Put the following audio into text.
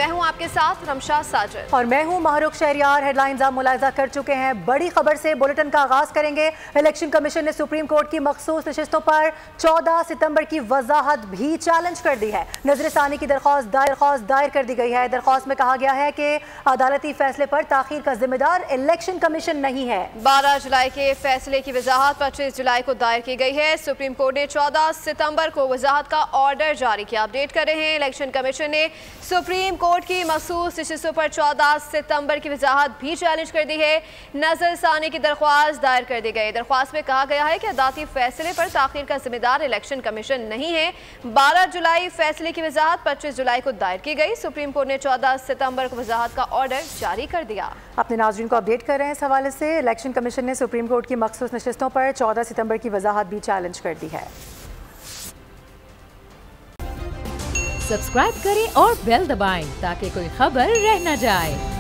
मैं हूं आपके साथ रमशा साजिद और मैं हूं माहरूख शहरियार। हेडलाइंस आप मुलाहिजा कर चुके हैं। बड़ी खबर से बुलेटिन का आगाज करेंगे। इलेक्शन कमीशन ने सुप्रीम कोर्ट की मखसूस नशिस्तों पर 14 सितंबर की वजाहत भी चैलेंज कर दी है। नजरसानी की दरख्वास्त दायर कर दी गई है। दरख्वास्त में कहा गया है कि अदालती फैसले पर ताखीर का जिम्मेदार इलेक्शन कमीशन नहीं है। 12 जुलाई के फैसले की वजाहत 25 जुलाई को दायर की गई है। सुप्रीम कोर्ट ने 14 सितंबर को वजाहत का ऑर्डर जारी किया। अपडेट कर रहे हैं, इलेक्शन कमीशन ने सुप्रीम कोर्ट की मखसूस नशिस्तों पर 14 सितंबर की वजाहत भी चैलेंज कर दी है। नजरसानी की दरख्वास्त दायर कर दी गई। दरख्वास्त में कहा गया है कि अदालती फैसले पर ताखीर का जिम्मेदार इलेक्शन कमीशन नहीं है। 12 जुलाई फैसले की वजाहत 25 जुलाई को दायर की गई। सुप्रीम कोर्ट ने 14 सितंबर को वजाहत का ऑर्डर जारी कर दिया। अपने नाज़रीन को अपडेट कर रहे हैं इस हवाले से। इलेक्शन कमीशन ने सुप्रीम कोर्ट की मखसूस नशिस्तों पर 14 सितंबर की वजाहत भी चैलेंज कर दी है। सब्सक्राइब करें और बेल दबाएं ताकि कोई खबर रह न जाए।